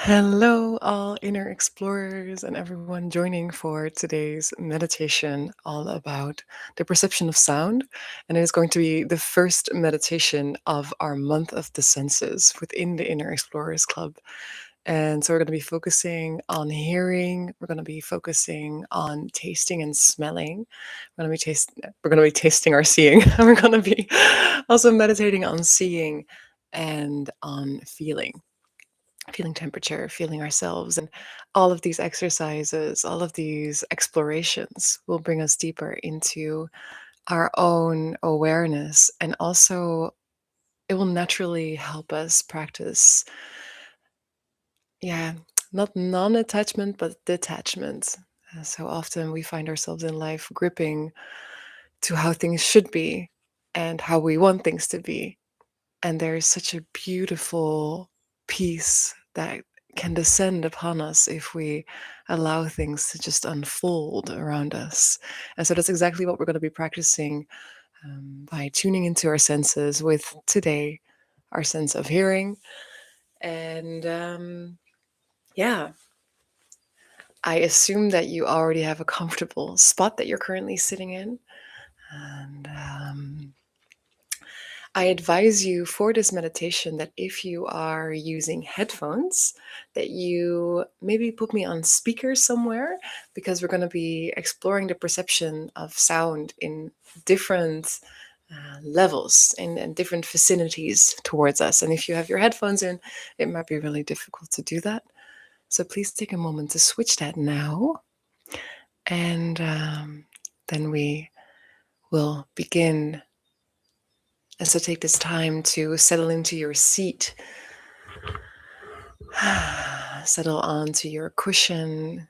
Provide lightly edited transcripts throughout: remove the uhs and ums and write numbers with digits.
Hello, all inner explorers and everyone joining for today's meditation, all about the perception of sound. And it is going to be the first meditation of our month of the senses within the Inner Explorers Club. And so we're going to be focusing on hearing, we're going to be focusing on tasting and smelling. We're going to be tasting our seeing, and we're going to be also meditating on seeing and on feeling temperature, feeling ourselves. And all of these exercises, all of these explorations will bring us deeper into our own awareness. And also, it will naturally help us practice, yeah, not non attachment, but detachment. So often we find ourselves in life gripping to how things should be and how we want things to be. And there is such a beautiful peace that can descend upon us if we allow things to just unfold around us. And so that's exactly what we're going to be practicing by tuning into our senses with today, our sense of hearing. And yeah, I assume that you already have a comfortable spot that you're currently sitting in. And I advise you for this meditation that if you are using headphones, that you maybe put me on speaker somewhere, because we're going to be exploring the perception of sound in different levels and different vicinities towards us. And if you have your headphones in, it might be really difficult to do that. So please take a moment to switch that now. And then we will begin. And so take this time to settle into your seat, settle onto your cushion,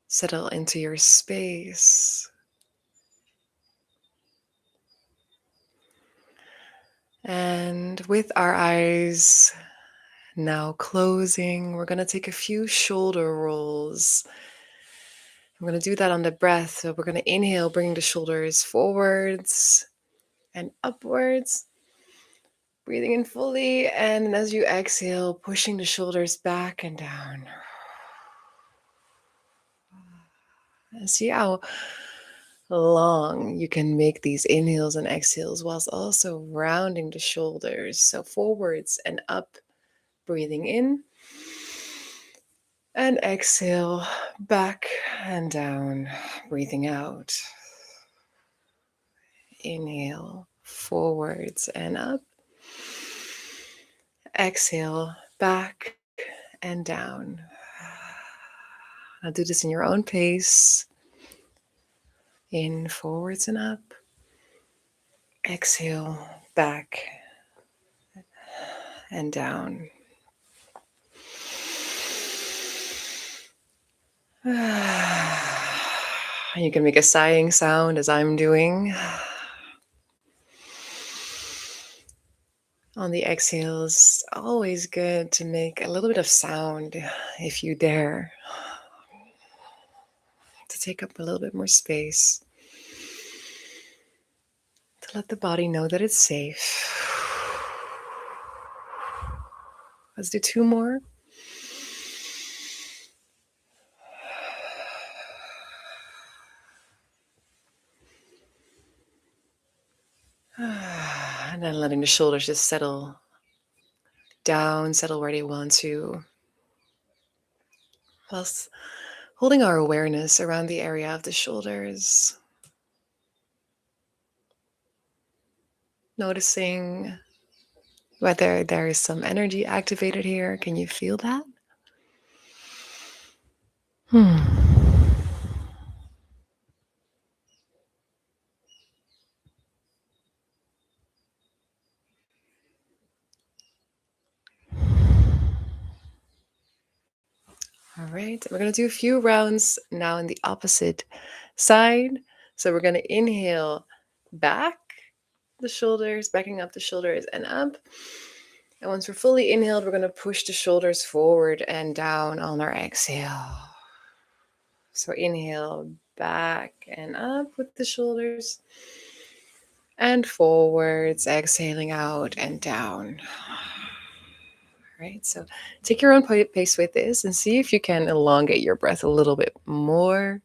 settle into your space. And with our eyes now closing, we're going to take a few shoulder rolls. I'm going to do that on the breath. So we're going to inhale, bringing the shoulders forwards and upwards. Breathing in fully, and as you exhale, pushing the shoulders back and down. And see how long you can make these inhales and exhales whilst also rounding the shoulders. So forwards and up, breathing in. And exhale, back and down, breathing out. Inhale, forwards and up. Exhale, back and down. Now do this in your own pace. In, forwards and up. Exhale, back and down. You can make a sighing sound as I'm doing. On the exhales, always good to make a little bit of sound if you dare, to take up a little bit more space, to let the body know that it's safe. Let's do two more. And then letting the shoulders just settle down, settle where they want to, whilst holding our awareness around the area of the shoulders. Noticing whether there is some energy activated here. Can you feel that? All right, we're going to do a few rounds now in the opposite side. So we're going to inhale back the shoulders, backing up the shoulders and up. And once we're fully inhaled, we're going to push the shoulders forward and down on our exhale. So inhale back and up with the shoulders, and forwards, exhaling out and down. All right, so take your own pace with this and see if you can elongate your breath a little bit more.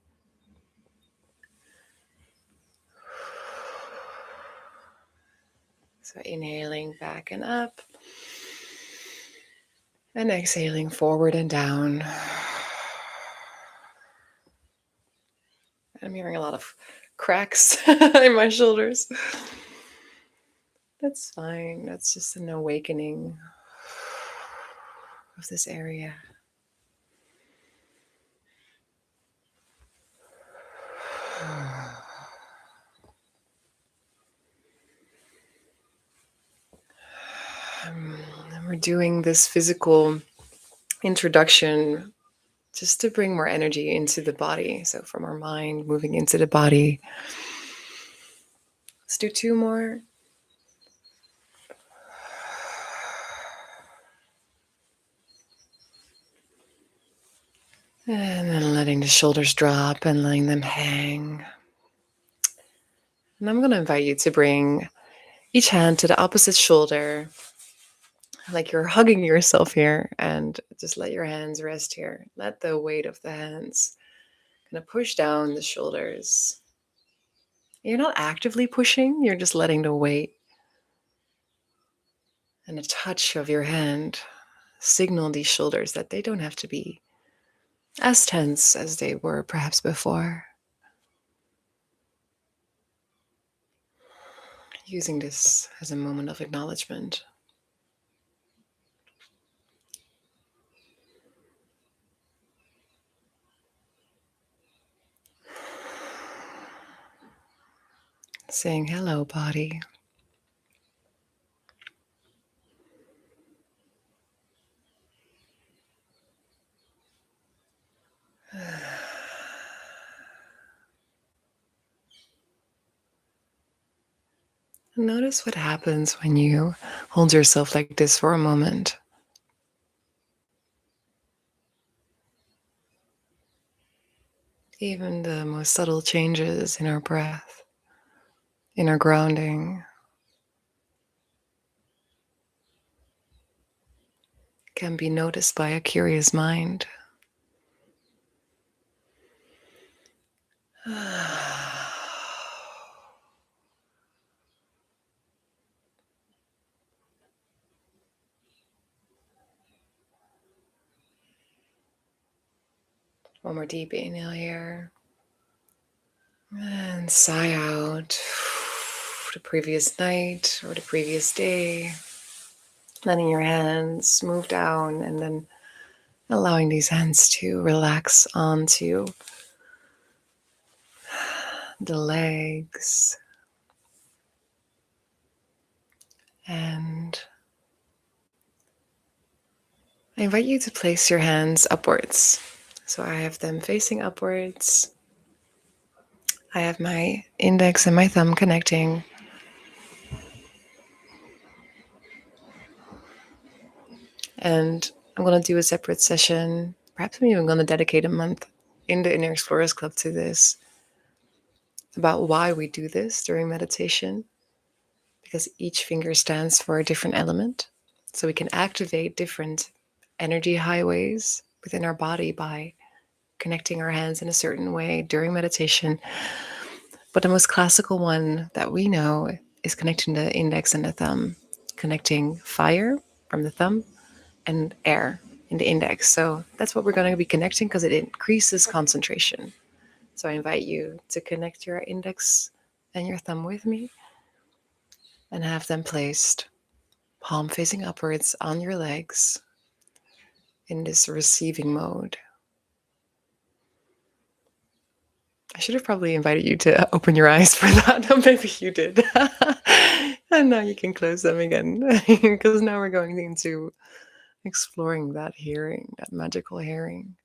So inhaling back and up, and exhaling forward and down. I'm hearing a lot of cracks in my shoulders. That's fine. That's just an awakening of this area. And we're doing this physical introduction just to bring more energy into the body. So from our mind moving into the body. Let's do two more. And then letting the shoulders drop and letting them hang. And I'm going to invite you to bring each hand to the opposite shoulder, like you're hugging yourself here, and just let your hands rest here. Let the weight of the hands kind of push down the shoulders. You're not actively pushing, you're just letting the weight and a touch of your hand signal these shoulders that they don't have to be as tense as they were perhaps before. Using this as a moment of acknowledgement. Saying, hello, body. Notice what happens when you hold yourself like this for a moment. Even the most subtle changes in our breath, in our grounding, can be noticed by a curious mind. One more deep inhale here. And sigh out the previous night or the previous day. Letting your hands move down and then allowing these hands to relax onto the legs. And I invite you to place your hands upwards. So I have them facing upwards. I have my index and my thumb connecting. And I'm going to do a separate session. Perhaps I'm even going to dedicate a month in the Inner Explorers Club to this, about why we do this during meditation, because each finger stands for a different element. So we can activate different energy highways within our body by connecting our hands in a certain way during meditation. But the most classical one that we know is connecting the index and the thumb, connecting fire from the thumb and air in the index. So that's what we're going to be connecting because it increases concentration. So I invite you to connect your index and your thumb with me and have them placed palm facing upwards on your legs in this receiving mode. I should have probably invited you to open your eyes for that. Maybe you did. And now you can close them again because now we're going into exploring that hearing, that magical hearing.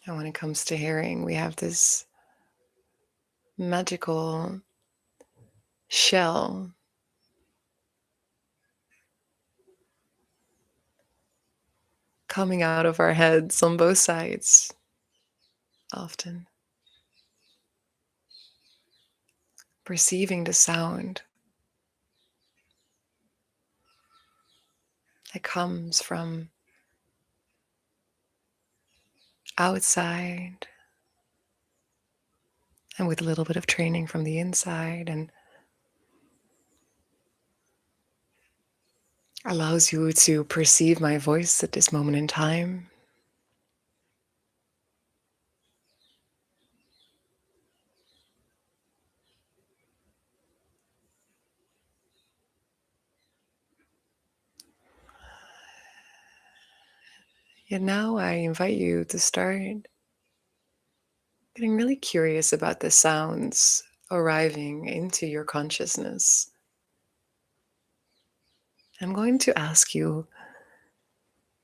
And when it comes to hearing, we have this magical shell coming out of our heads on both sides. often, perceiving the sound that comes from outside and with a little bit of training from the inside, and allows you to perceive my voice at this moment in time. Yet now I invite you to start getting really curious about the sounds arriving into your consciousness. I'm going to ask you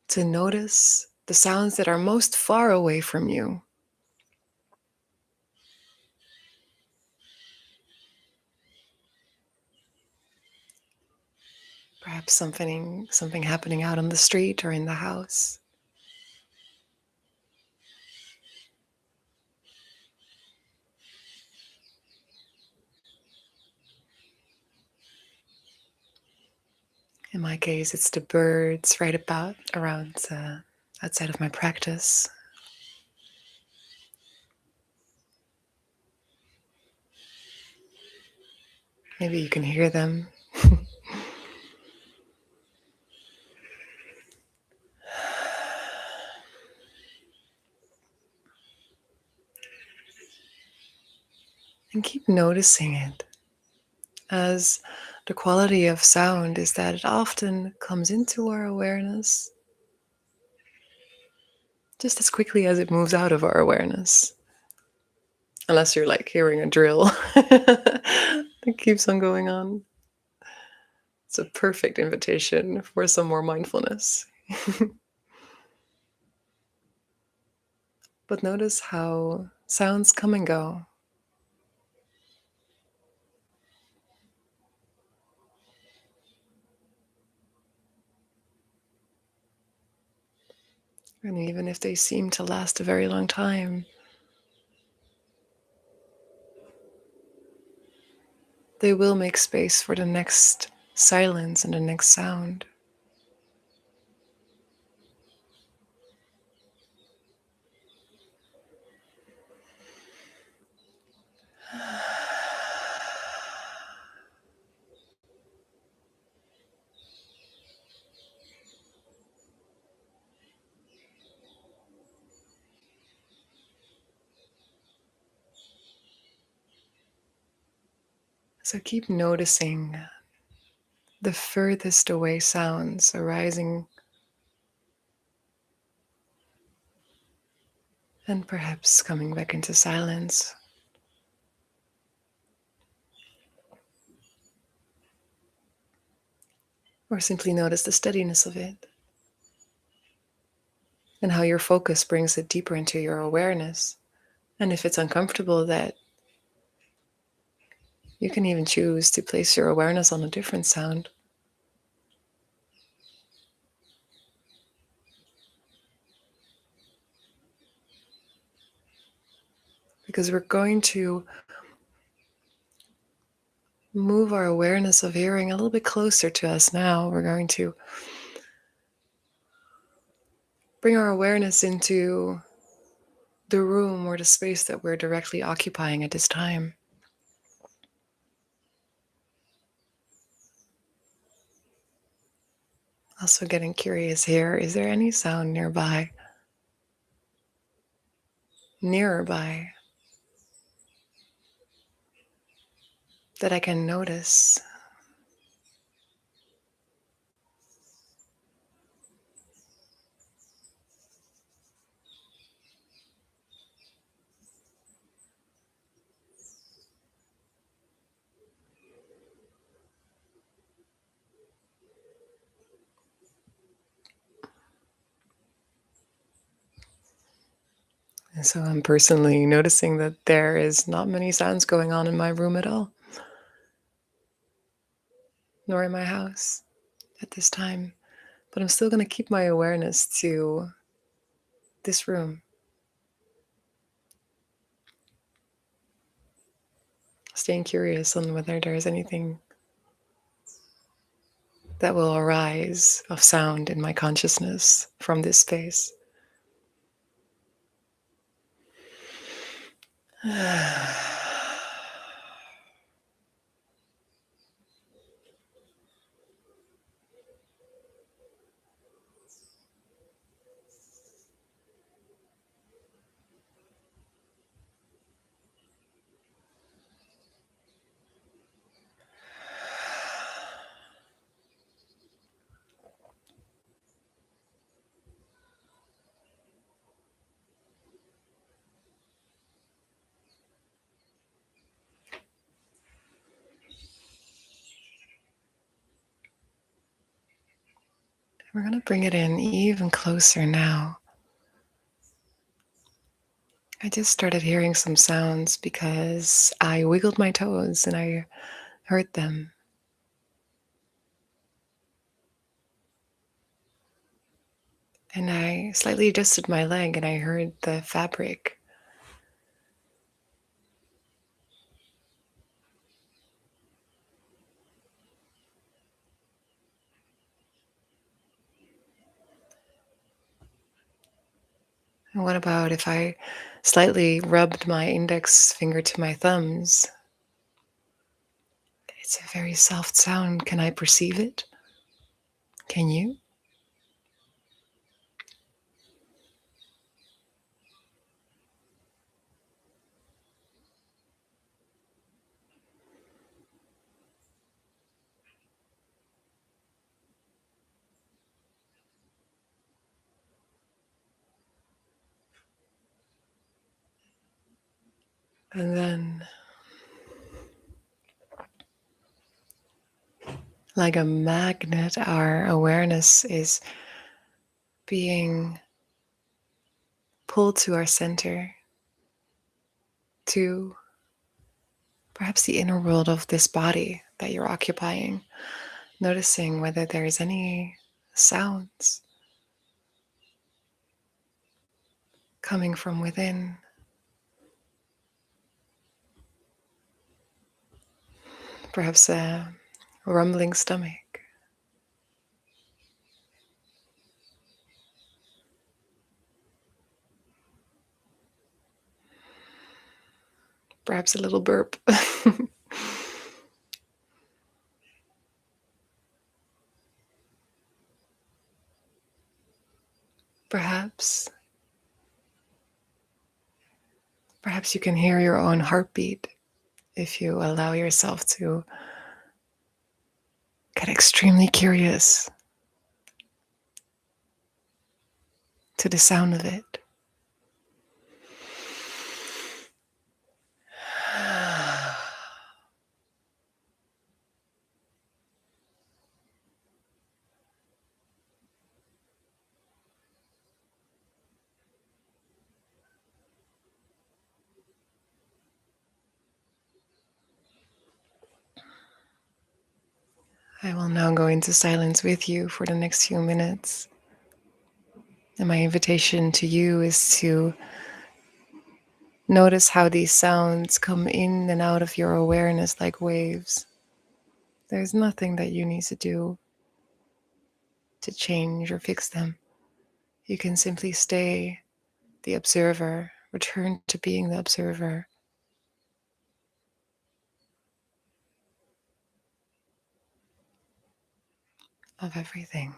to notice the sounds that are most far away from you. Perhaps something happening out on the street or in the house. In my case, it's the birds right about around outside of my practice. Maybe you can hear them. And keep noticing it, as the quality of sound is that it often comes into our awareness just as quickly as it moves out of our awareness. Unless you're like hearing a drill that keeps on going on. It's a perfect invitation for some more mindfulness. But notice how sounds come and go. And even if they seem to last a very long time, they will make space for the next silence and the next sound. So keep noticing the furthest away sounds arising and perhaps coming back into silence. Or simply notice the steadiness of it and how your focus brings it deeper into your awareness. And if it's uncomfortable, that you can even choose to place your awareness on a different sound. Because we're going to move our awareness of hearing a little bit closer to us now. We're going to bring our awareness into the room or the space that we're directly occupying at this time. Also, getting curious here, is there any sound nearby, that I can notice? And so I'm personally noticing that there is not many sounds going on in my room at all, nor in my house at this time. But I'm still going to keep my awareness to this room. staying curious on whether there's anything that will arise of sound in my consciousness from this space. We're going to bring it in even closer now. I just started hearing some sounds because I wiggled my toes and I heard them. And I slightly adjusted my leg and I heard the fabric. And what about if I slightly rubbed my index finger to my thumbs? It's a very soft sound. Can I perceive it? Can you? And then, like a magnet, our awareness is being pulled to our center, to perhaps the inner world of this body that you're occupying, noticing whether there's any sounds coming from within. Perhaps a rumbling stomach, perhaps a little burp. Perhaps, perhaps you can hear your own heartbeat if you allow yourself to get extremely curious to the sound of it. I will now go into silence with you for the next few minutes. And my invitation to you is to notice how these sounds come in and out of your awareness like waves. There's nothing that you need to do to change or fix them. You can simply stay the observer, return to being the observer of everything.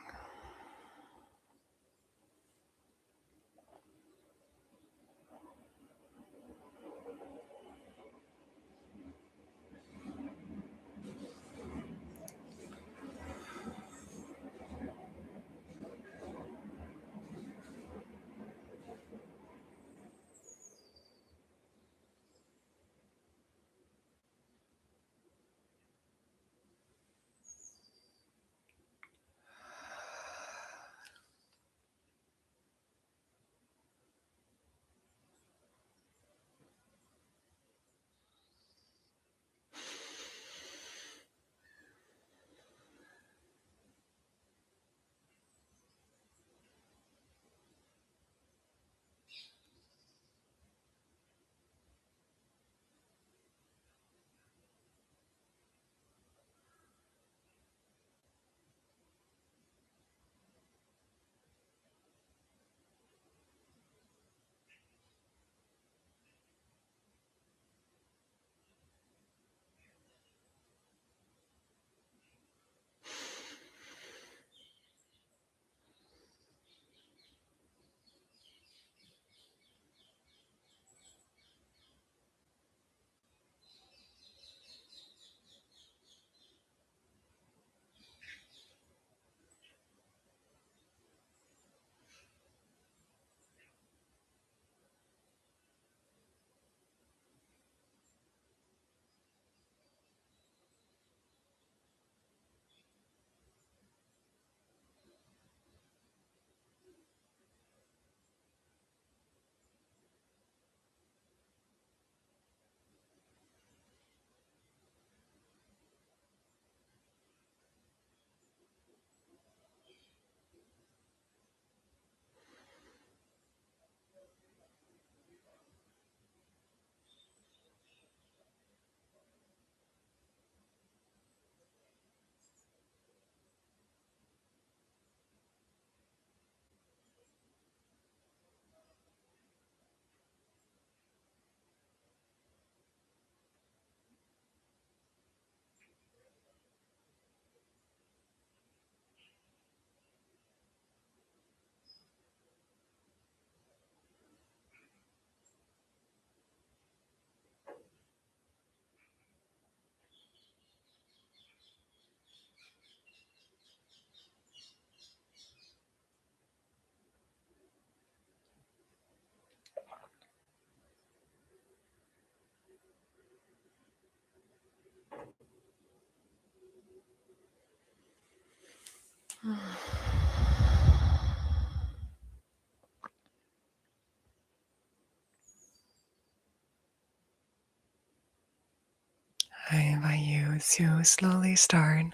I invite you to slowly start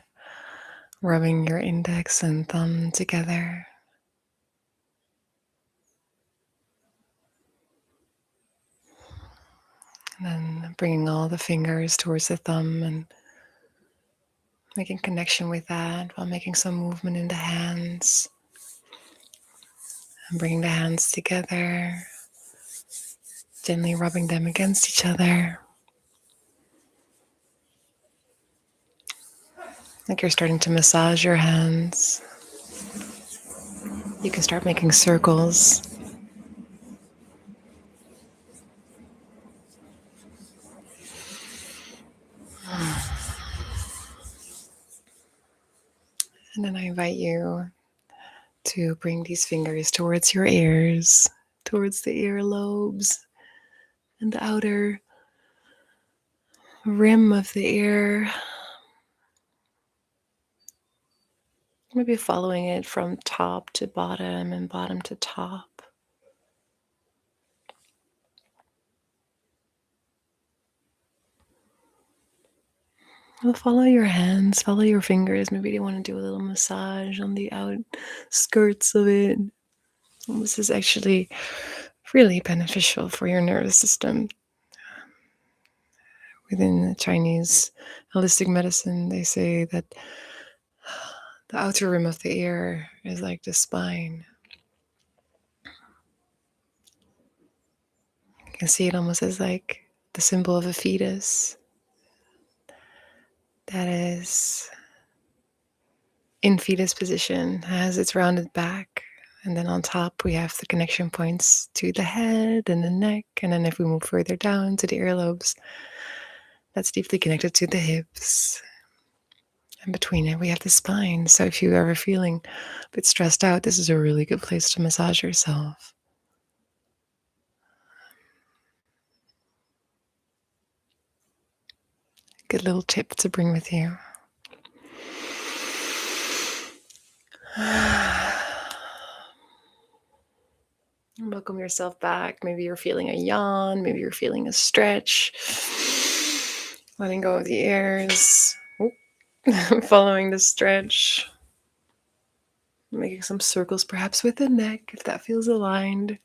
rubbing your index and thumb together, and then bringing all the fingers towards the thumb and making connection with that while making some movement in the hands and bringing the hands together, gently rubbing them against each other, like you're starting to massage your hands. You can start making circles. And then I invite you to bring these fingers towards your ears, towards the earlobes and the outer rim of the ear. Maybe following it from top to bottom and bottom to top. Well, follow your hands, follow your fingers. Maybe you want to do a little massage on the outskirts of it. This is actually really beneficial for your nervous system. Within the Chinese holistic medicine, they say that the outer rim of the ear is like the spine. You can see it almost as like the symbol of a fetus that is in fetus position, has its rounded back. And then on top, we have the connection points to the head and the neck. And then if we move further down to the earlobes, that's deeply connected to the hips. And between it, we have the spine. So if you're ever feeling a bit stressed out, this is a really good place to massage yourself. Good little tip to bring with you. Welcome yourself back. Maybe you're feeling a yawn. Maybe you're feeling a stretch. Letting go of the ears. Following the stretch. Making some circles perhaps with the neck if that feels aligned.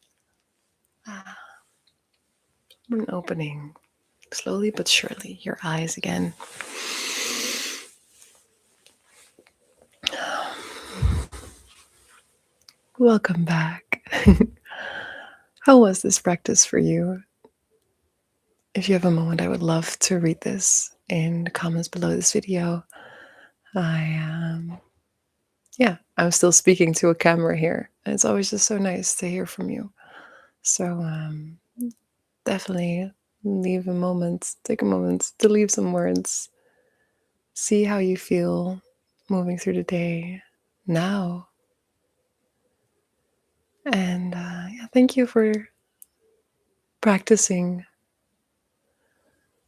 And opening slowly but surely your eyes again. Welcome back. How was this practice for you? If you have a moment, I would love to read this in the comments below this video. I'm still speaking to a camera here, and it's always just so nice to hear from you. So definitely take a moment to leave some words. See how you feel moving through the day now. And thank you for practicing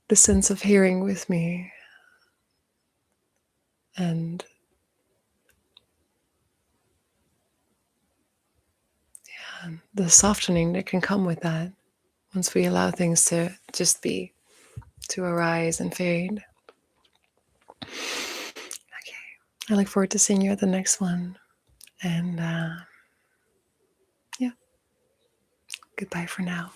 the sense of hearing with me and the softening that can come with that once we allow things to just be, to arise and fade. Okay, I look forward to seeing you at the next one. And goodbye for now.